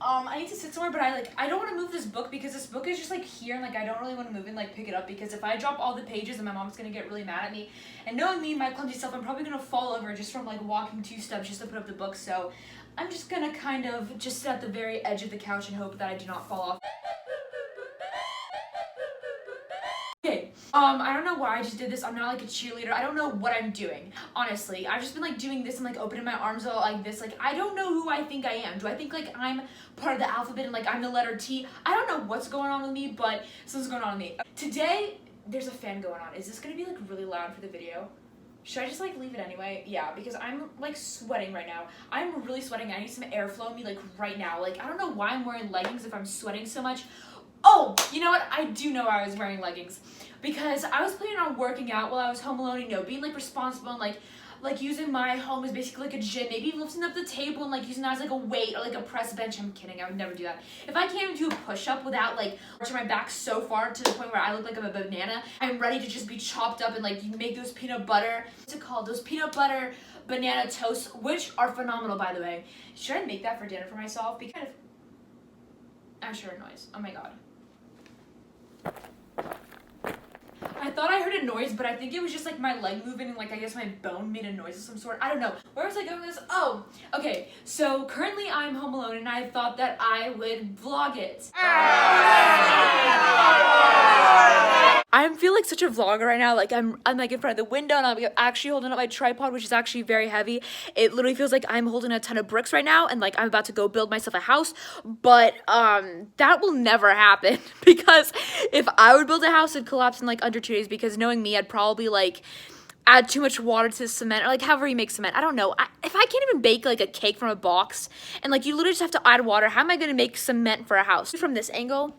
I need to sit somewhere, but I don't want to move this book because this book is just like here, and like I don't really want to move and like pick it up because if I drop all the pages, then my mom's gonna get really mad at me. And knowing me, my clumsy self, I'm probably gonna fall over just from like walking 2 steps just to put up the book. So I'm just gonna kind of just sit at the very edge of the couch and hope that I do not fall off. Okay, I don't know why I just did this. I'm not like a cheerleader. I don't know what I'm doing. Honestly, I've just been like doing this and like opening my arms all like this. Like, I don't know who I think I am. Do I think like I'm part of the alphabet and like I'm the letter T? I don't know what's going on with me, but something's going on with me. Today, there's a fan going on. Is this gonna be like really loud for the video? Should I just like leave it anyway? Yeah, because I'm like sweating right now. I'm really sweating. I need some airflow in me like right now. Like, I don't know why I'm wearing leggings if I'm sweating so much. Oh, you know what? I do know I was wearing leggings because I was planning on working out while I was home alone, you know, being like responsible and like using my home as basically like a gym, maybe lifting up the table and like using that as like a weight or like a press bench. I'm kidding, I would never do that. If I can't even do a push-up without like arching my back so far to the point where I look like I'm a banana, I'm ready to just be chopped up and like you make those peanut butter, what's it called? Those peanut butter banana toasts, which are phenomenal by the way. Should I make that for dinner for myself? Because I'm sure a noise. Oh my god. I thought I heard a noise, but I think it was just like my leg moving and like I guess my bone made a noise of some sort. I don't know. Where was I going with this? Oh, okay. So currently I'm home alone and I thought that I would vlog it. I feel like such a vlogger right now. Like I'm like in front of the window and I'm actually holding up my tripod, which is actually very heavy. It literally feels like I'm holding a ton of bricks right now and like I'm about to go build myself a house. But that will never happen because if I would build a house, it'd collapse in like under 2 days because knowing me, I'd probably like add too much water to cement or like however you make cement. I don't know. If I can't even bake like a cake from a box and like you literally just have to add water, how am I going to make cement for a house? From this angle,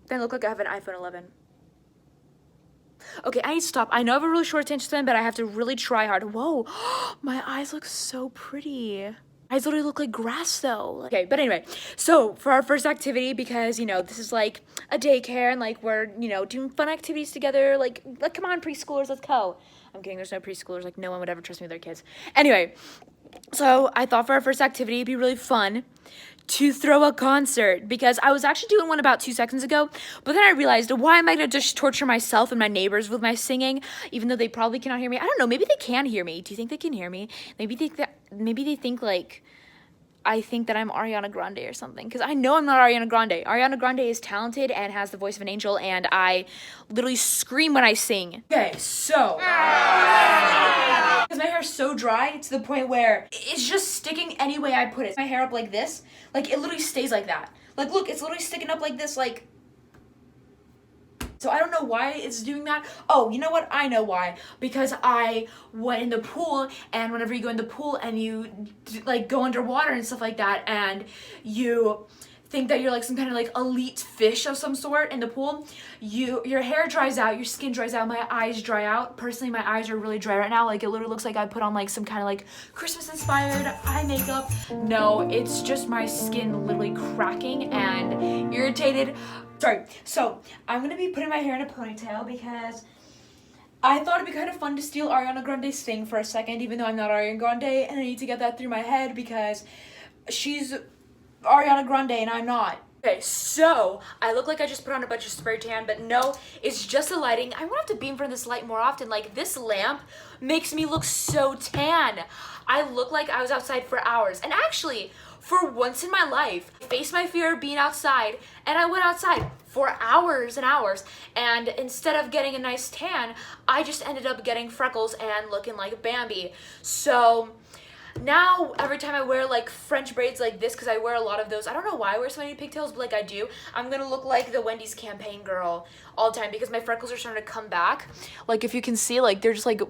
then I look like I have an iPhone 11. Okay, I need to stop. I know I have a really short attention span, but I have to really try hard. Whoa, my eyes look so pretty. Eyes literally look like grass though. Okay, but anyway, so for our first activity, because, you know, this is like a daycare and like we're, you know, doing fun activities together. Like come on, preschoolers, let's go. I'm kidding, there's no preschoolers. Like no one would ever trust me with their kids. Anyway, so I thought for our first activity, it'd be really fun to throw a concert because I was actually doing one about 2 seconds ago, but then I realized, why am I gonna just torture myself and my neighbors with my singing, even though they probably cannot hear me? I don't know, maybe they can hear me. Do you think they can hear me? Maybe they think like I think that I'm Ariana Grande or something, because I know I'm not Ariana Grande. Ariana Grande is talented and has the voice of an angel, and I literally scream when I sing. Okay, so because my hair's so dry to the point where it's just sticking any way I put it. My hair up like this, like it literally stays like that. Like look, it's literally sticking up like this, like. So I don't know why it's doing that. Oh, you know what? I know why. Because I went in the pool, and whenever you go in the pool and you like go underwater and stuff like that, and you think that you're like some kind of like elite fish of some sort in the pool, your hair dries out, your skin dries out, my eyes dry out. Personally, my eyes are really dry right now. Like it literally looks like I put on like some kind of like Christmas inspired eye makeup. No, it's just my skin literally cracking and irritated. Sorry, so I'm gonna be putting my hair in a ponytail because I thought it'd be kind of fun to steal Ariana Grande's thing for a second, even though I'm not Ariana Grande, and I need to get that through my head because she's Ariana Grande and I'm not. Okay, so I look like I just put on a bunch of spray tan, but no, it's just the lighting. I won't have to be in front of this light more often. Like this lamp makes me look so tan. I look like I was outside for hours. And actually, for once in my life, I faced my fear of being outside and I went outside for hours and hours. And instead of getting a nice tan, I just ended up getting freckles and looking like Bambi. So now every time I wear like French braids like this, because I wear a lot of those, I don't know why I wear so many pigtails, but like I do, I'm gonna look like the Wendy's campaign girl all the time because my freckles are starting to come back. Like if you can see, like they're just like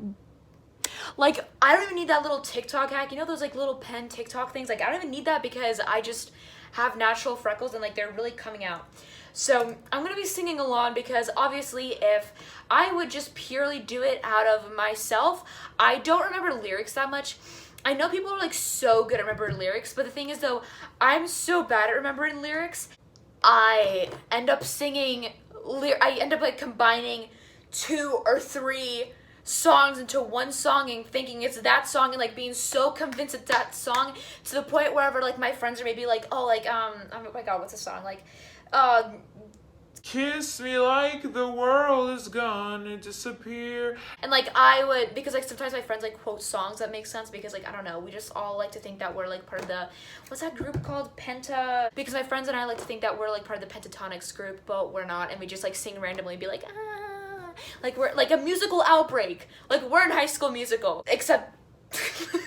I don't even need that little TikTok hack, you know those like little pen TikTok things? Like I don't even need that because I just have natural freckles and like they're really coming out. So I'm gonna be singing along because obviously if I would just purely do it out of myself, I don't remember lyrics that much. I know people are like so good at remembering lyrics, but the thing is though, I'm so bad at remembering lyrics. I end up like combining 2 or 3 songs into one song and thinking it's that song and like being so convinced it's that song to the point wherever like my friends are maybe like, oh like oh my god, what's the song? Like kiss me like the world is gonna disappear. and like I would, because like sometimes my friends like quote songs that make sense because like I don't know, we just all like to think that we're like part of the, what's that group called, Penta, because my friends and I like to think that we're like part of the Pentatonics group, but we're not, and we just like sing randomly and be like like we're like a musical outbreak, like we're in High School Musical, except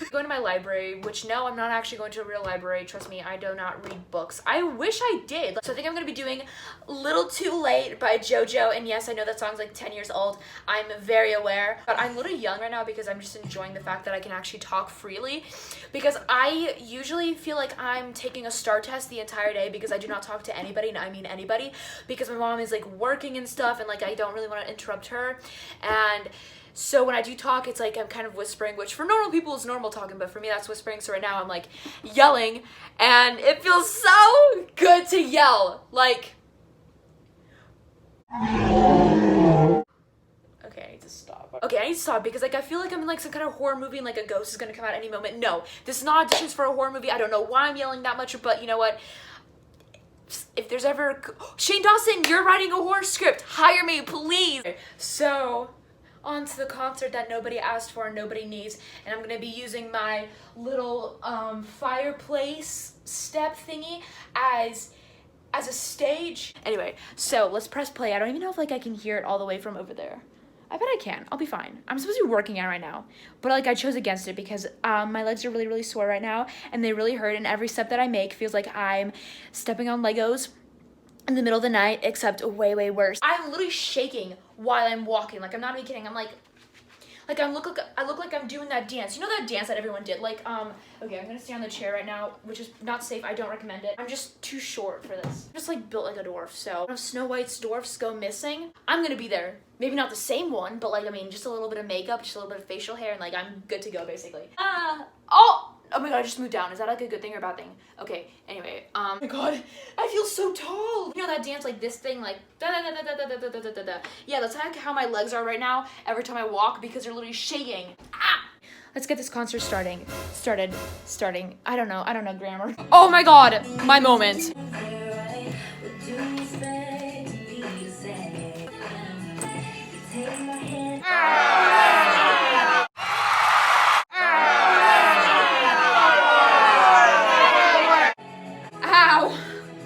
going to my library, which no, I'm not actually going to a real library. Trust me, I do not read books. I wish I did. So I think I'm going to be doing Little Too Late by JoJo. And yes, I know that song's like 10 years old. I'm very aware. But I'm a little young right now because I'm just enjoying the fact that I can actually talk freely. Because I usually feel like I'm taking a STAR test the entire day because I do not talk to anybody, and I mean anybody. Because my mom is like working and stuff and like I don't really want to interrupt her. And so when I do talk, it's like I'm kind of whispering, which for normal people is normal talking, but for me that's whispering. So right now I'm like yelling, and it feels so good to yell. Like, okay, I need to stop. Okay, I need to stop because like I feel like I'm in like some kind of horror movie and like a ghost is gonna come out any moment. No, this is not auditions for a horror movie. I don't know why I'm yelling that much, but you know what? If there's ever Shane Dawson, you're writing a horror script. Hire me, please. Okay, so on to the concert that nobody asked for and nobody needs, and I'm gonna be using my little fireplace step thingy as a stage. Anyway, so let's press play. I don't even know if like I can hear it all the way from over there. I bet I can. I'll be fine. I'm supposed to be working out right now, but like I chose against it because my legs are really, really sore right now, and they really hurt, and every step that I make feels like I'm stepping on Legos in the middle of the night, except way, way worse. I'm literally shaking while I'm walking. Like, I'm not even kidding. I'm like I look like I'm doing that dance. You know that dance that everyone did? Like, okay, I'm gonna stay on the chair right now, which is not safe. I don't recommend it. I'm just too short for this. I'm just like built like a dwarf. So if Snow White's dwarfs go missing, I'm gonna be there. Maybe not the same one, but like, I mean, just a little bit of makeup, just a little bit of facial hair, and like, I'm good to go, basically. Oh my god, I just moved down. Is that like a good thing or a bad thing? Okay, anyway, oh my god, I feel so tall. You know that dance, like this thing, like da da da da da da da da da da. Yeah, that's like how my legs are right now every time I walk because they're literally shaking. Ah! Let's get this concert starting. Starting. I don't know grammar. Oh my god, my moment.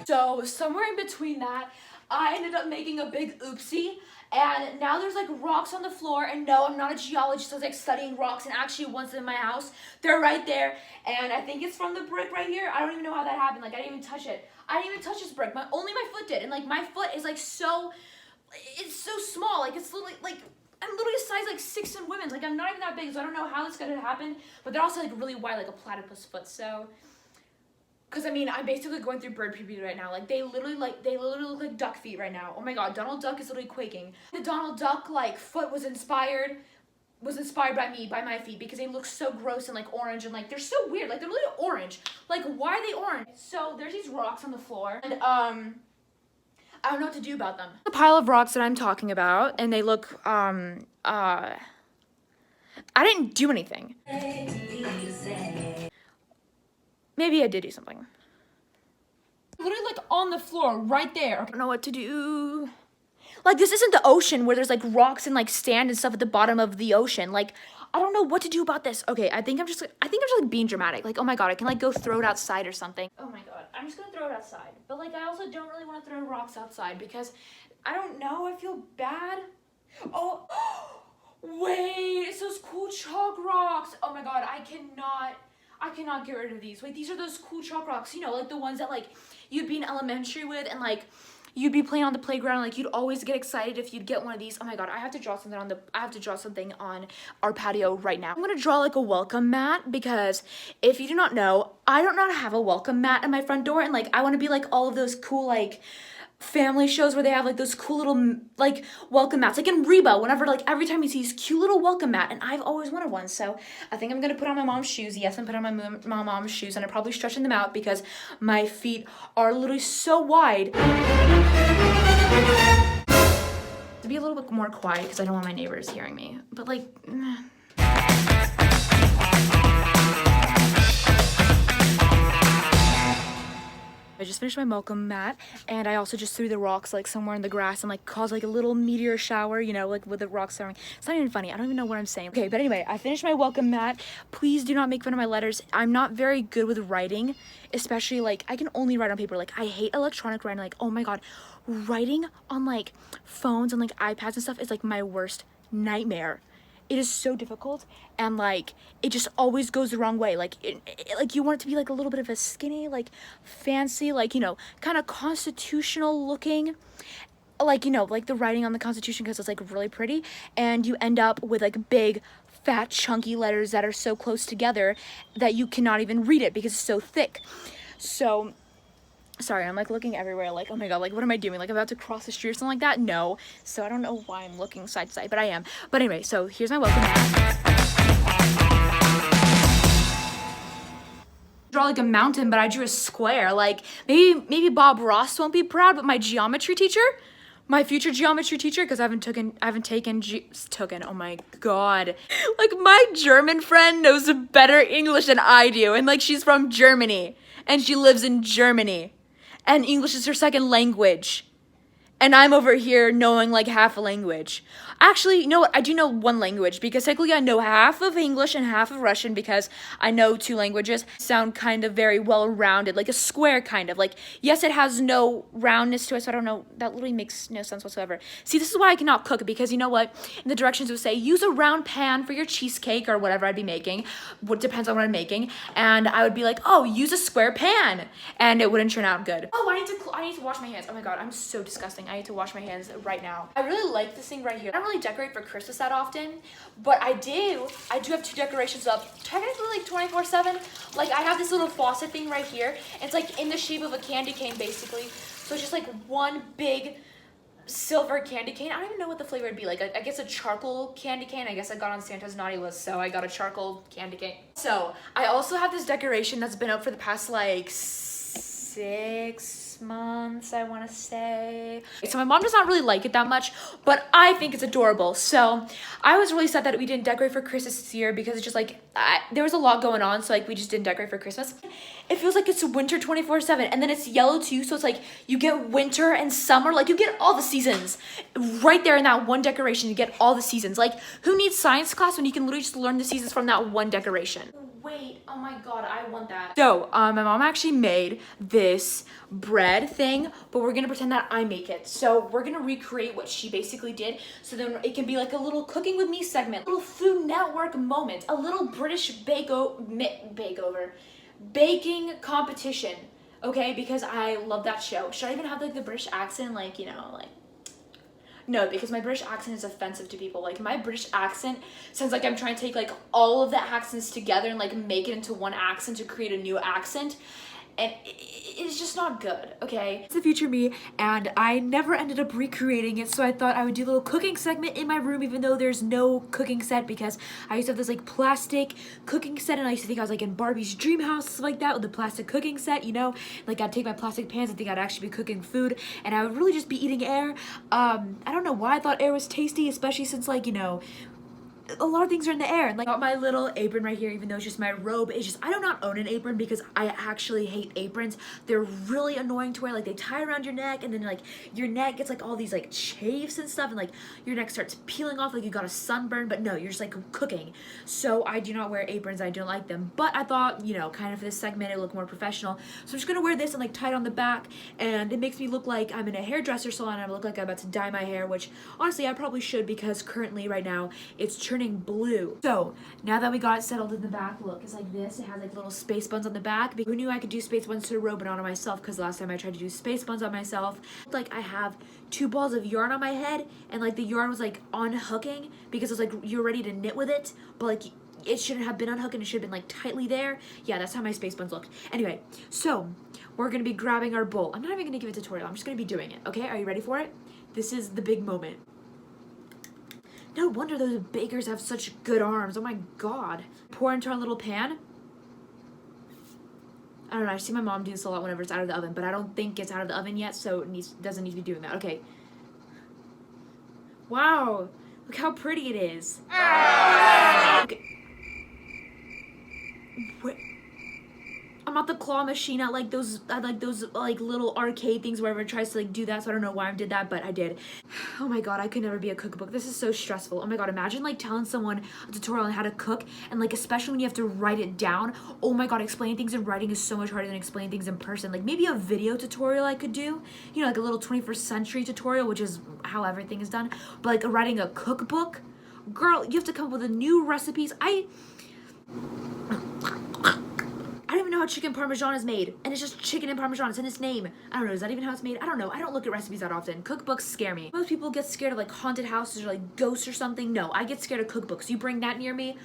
So somewhere in between that, I ended up making a big oopsie, and now there's like rocks on the floor, and no, I'm not a geologist. I was like studying rocks, and actually once in my house, they're right there, and I think it's from the brick right here. I don't even know how that happened. Like, I didn't even touch it. I didn't even touch this brick. Only my foot did, and like my foot is like it's so small. Like, it's literally like, I'm literally a size like 6 in women's. Like, I'm not even that big, so I don't know how this could have happened, but they're also like really wide, like a platypus foot, so. Because, I mean, I'm basically going through bird puberty right now. Like, they literally look like duck feet right now. Oh my god, Donald Duck is literally quaking. The Donald Duck, like, foot was inspired by me, by my feet, because they look so gross and, like, orange, and, like, they're so weird. Like, they're literally orange. Like, why are they orange? So, there's these rocks on the floor, and, I don't know what to do about them. The pile of rocks that I'm talking about, and they look, I didn't do anything. Maybe I did do something. Literally like on the floor right there. I don't know what to do. Like, this isn't the ocean where there's like rocks and like sand and stuff at the bottom of the ocean. Like, I don't know what to do about this. Okay, I think I'm just like being dramatic. Like, oh my god, I can like go throw it outside or something. Oh my god, I'm just gonna throw it outside. But like, I also don't really want to throw rocks outside because I don't know, I feel bad. Oh, wait, it's those cool chalk rocks. Oh my god, I cannot get rid of these. Wait, these are those cool chalk rocks, you know, like the ones that like you'd be in elementary with, and like you'd be playing on the playground, like you'd always get excited if you'd get one of these. Oh my god, I have to draw something on our patio right now. I'm gonna draw like a welcome mat, because if you do not know, I don't know how to have a welcome mat at my front door, and like I want to be like all of those cool like family shows where they have like those cool little like welcome mats, like in Reba, whenever like every time you see this cute little welcome mat, and I've always wanted one. So I think I'm gonna put on my mom's shoes. Yes, I'm putting on my mom's shoes, and I'm probably stretching them out because my feet are literally so wide. to be a little bit more quiet because I don't want my neighbors hearing me. But like, I just finished my welcome mat, and I also just threw the rocks like somewhere in the grass and like caused like a little meteor shower, you know, like with the rocks throwing. It's not even funny. I don't even know what I'm saying. Okay, but anyway, I finished my welcome mat. Please do not make fun of my letters. I'm not very good with writing, especially like I can only write on paper. Like I hate electronic writing. Like, oh my god, writing on like phones and like iPads and stuff is like my worst nightmare. It is so difficult, and like it just always goes the wrong way. Like like you want it to be like a little bit of a skinny, like fancy, like, you know, kind of constitutional looking, like, you know, like the writing on the Constitution, because it's like really pretty, and you end up with like big fat chunky letters that are so close together that you cannot even read it because it's so thick. So sorry, I'm like looking everywhere, like, oh my god, like what am I doing? Like I'm about to cross the street or something like that? No. So I don't know why I'm looking side to side, but I am. But anyway, so here's my welcome mat. Draw like a mountain, but I drew a square. Like maybe Bob Ross won't be proud, but my geometry teacher, my future geometry teacher, because I haven't taken, oh my god. Like my German friend knows better English than I do, and like she's from Germany, and she lives in Germany. And English is her second language. And I'm over here knowing like half a language. Actually, you know what? I do know one language because technically I know half of English and half of Russian because I know two languages. Sound kind of very well-rounded, like a square kind of. Like, yes, it has no roundness to it, so I don't know. That literally makes no sense whatsoever. See, this is why I cannot cook, because you know what? In the directions it would say, use a round pan for your cheesecake or whatever I'd be making. What depends on what I'm making. And I would be like, oh, use a square pan. And it wouldn't turn out good. Oh, I need to wash my hands. Oh my god, I'm so disgusting. I need to wash my hands right now. I really like this thing right here. I don't really decorate for Christmas that often, but I do have two decorations up, technically like 24/7. Like I have this little faucet thing right here. It's like in the shape of a candy cane basically. So it's just like one big silver candy cane. I don't even know what the flavor would be. Like I guess a charcoal candy cane. I guess I got on Santa's naughty list, so I got a charcoal candy cane. So I also have this decoration that's been up for the past like 6 months, I want to say. So my mom does not really like it that much, but I think it's adorable. So I was really sad that we didn't decorate for Christmas this year because it's just like there was a lot going on, so like we just didn't decorate for Christmas. It feels like it's winter 24/7, and then it's yellow too, so it's like you get winter and summer, like you get all the seasons right there in that one decoration. You get all the seasons. Like who needs science class when you can literally just learn the seasons from that one decoration? Wait, oh my god, I want that. So, my mom actually made this bread thing, but we're gonna pretend that I make it. So we're gonna recreate what she basically did, so then it can be like a little cooking with me segment, a little Food Network moment, a little British baking competition, okay? Because I love that show. Should I even have like the British accent, like, you know, like, no, because my British accent is offensive to people. Like, my British accent sounds like I'm trying to take, like, all of the accents together and, like, make it into one accent to create a new accent. And it's just not good, okay? It's the future me, and I never ended up recreating it, so I thought I would do a little cooking segment in my room, even though there's no cooking set, because I used to have this, like, plastic cooking set, and I used to think I was, like, in Barbie's dream house, stuff like that, with the plastic cooking set, you know? Like, I'd take my plastic pans and think I'd actually be cooking food, and I would really just be eating air. I don't know why I thought air was tasty, especially since, like, you know, a lot of things are in the air. And like, got my little apron right here, even though it's just my robe. It's just, I do not own an apron because I actually hate aprons. They're really annoying to wear. Like, they tie around your neck, and then like your neck gets like all these like chafes and stuff, and like your neck starts peeling off like you got a sunburn. But no, you're just like cooking. So I do not wear aprons. I don't like them. But I thought, you know, kind of for this segment, it looked more professional. So I'm just gonna wear this and like tie it on the back, and it makes me look like I'm in a hairdresser salon, and I look like I'm about to dye my hair, which honestly I probably should, because currently right now it's turning blue. So now that we got it settled in the back, look, it's like this. It has like little space buns on the back. Who knew I could do space buns to a robe and not on myself? Because last time I tried to do space buns on myself, like I have 2 balls of yarn on my head, and like the yarn was like unhooking because it was like you're ready to knit with it, but like it shouldn't have been unhooked, and it should have been like tightly there. Yeah, that's how my space buns looked. Anyway, so we're gonna be grabbing our bowl. I'm not even gonna give a tutorial. I'm just gonna be doing it. Okay, are you ready for it? This is the big moment. No wonder those bakers have such good arms. Oh my god. Pour into our little pan. I don't know, I see my mom do this a lot whenever it's out of the oven, but I don't think it's out of the oven yet, so it doesn't need to be doing that. Okay. Wow, look how pretty it is. Okay. Wait. I'm not the claw machine at like those like little arcade things where everyone tries to like do that, so I don't know why I did that, but I did. Oh my god, I could never be a cookbook. This is so stressful. Oh my god, imagine like telling someone a tutorial on how to cook, and like especially when you have to write it down. Oh my god, explaining things in writing is so much harder than explaining things in person. Like maybe a video tutorial I could do, you know, like a little 21st century tutorial, which is how everything is done. But like writing a cookbook, girl, you have to come up with the new recipes. I don't even know how chicken parmesan is made, and it's just chicken and parmesan. It's in its name. I don't know. Is that even how it's made? I don't know. I don't look at recipes that often. Cookbooks scare me. Most people get scared of like haunted houses or like ghosts or something. No, I get scared of cookbooks. You bring that near me,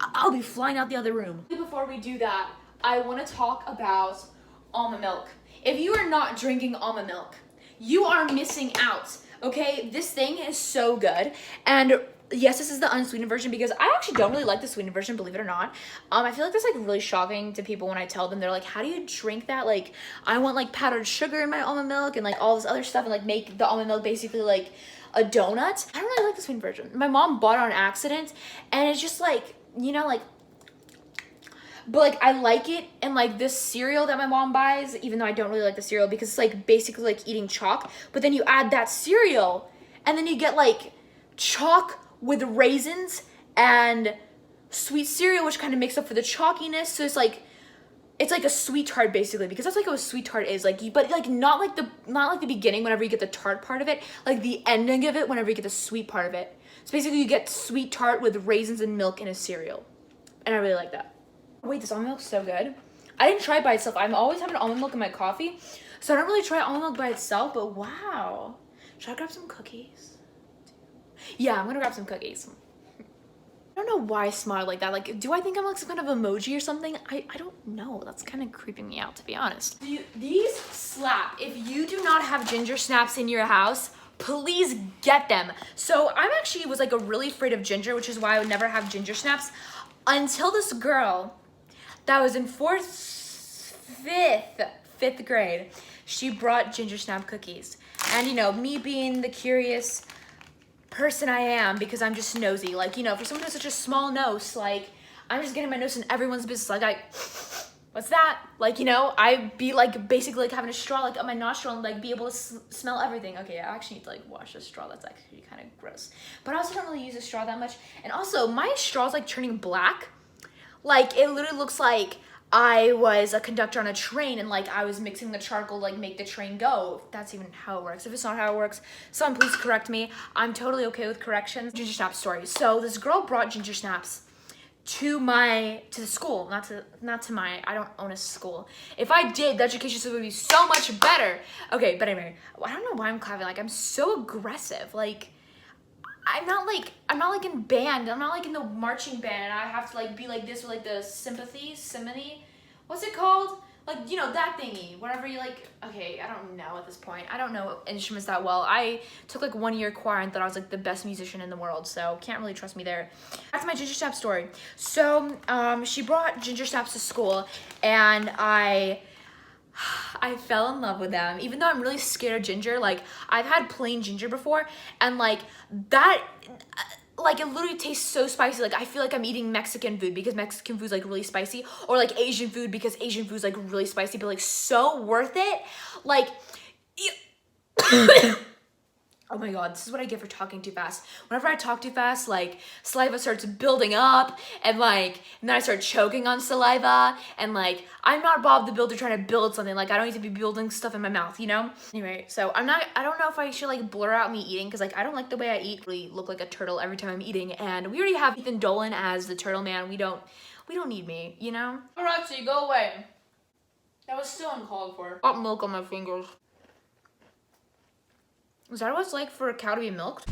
I'll be flying out the other room. Before we do that, I want to talk about almond milk. If you are not drinking almond milk, you are missing out. Okay, this thing is so good. And yes, this is the unsweetened version because I actually don't really like the sweetened version, believe it or not. I feel like that's like really shocking to people when I tell them. They're like, how do you drink that? Like, I want like powdered sugar in my almond milk and like all this other stuff and like make the almond milk basically like a donut. I don't really like the sweetened version. My mom bought it on accident and it's just like, you know, like, but like I like it and like this cereal that my mom buys, even though I don't really like the cereal because it's like basically like eating chalk, but then you add that cereal and then you get like chalk with raisins and sweet cereal, which kind of makes up for the chalkiness. So it's like a sweet tart basically, because that's like what a sweet tart is like, but like not like the beginning whenever you get the tart part of it, like the ending of it whenever you get the sweet part of it. So basically you get sweet tart with raisins and milk in a cereal, and I really like that. Wait, this almond milk's so good. I didn't try it by itself. I'm always having almond milk in my coffee, so I don't really try almond milk by itself, but wow. Should I grab some cookies? Yeah, I'm gonna grab some cookies. I don't know why I smile like that. Like, do I think I'm like some kind of emoji or something? I don't know. That's kind of creeping me out, to be honest. These slap. If you do not have ginger snaps in your house, please get them. So I'm actually was like a really afraid of ginger, which is why I would never have ginger snaps until this girl that was in fifth grade, she brought ginger snap cookies. And you know, me being the curious person I am, because I'm just nosy, like, you know, for someone who has such a small nose, like, I'm just getting my nose in everyone's business, like, what's that? Like, you know, I'd be like basically like having a straw like up my nostril and like be able to smell everything. Okay, I actually need to like wash the straw. That's actually kind of gross. But I also don't really use a straw that much. And also my straw's like turning black. Like it literally looks like I was a conductor on a train and like I was mixing the charcoal to like make the train go. If that's even how it works. If it's not how it works, someone please correct me. I'm totally okay with corrections. Ginger snap story. So this girl brought ginger snaps to the school, not to my, I don't own a school. If I did, the education system would be so much better. Okay, but anyway, I don't know why I'm clapping. Like I'm so aggressive. Like I'm not like in band. I'm not like in the marching band. And I have to like be like this with like the simony. What's it called? Like, you know, that thingy. Whatever you like. Okay, I don't know at this point. I don't know instruments that well. I took like 1 year choir and thought I was like the best musician in the world. So can't really trust me there. That's my ginger snap story. So she brought ginger snaps to school and I fell in love with them, even though I'm really scared of ginger. Like I've had plain ginger before and like that, like it literally tastes so spicy. Like I feel like I'm eating Mexican food because Mexican food's like really spicy, or like Asian food because Asian food's like really spicy, but like so worth it. Like oh my god, this is what I get for talking too fast. Whenever I talk too fast, like saliva starts building up and then I start choking on saliva and like I'm not Bob the Builder trying to build something. Like I don't need to be building stuff in my mouth, you know? Anyway, so I don't know if I should like blur out me eating because like I don't like the way I eat. Really look like a turtle every time I'm eating, and we already have Ethan Dolan as the turtle man. We don't need me, you know? Alright, so you go away. That was still uncalled for. Got milk on my fingers. Is that what it's like for a cow to be milked?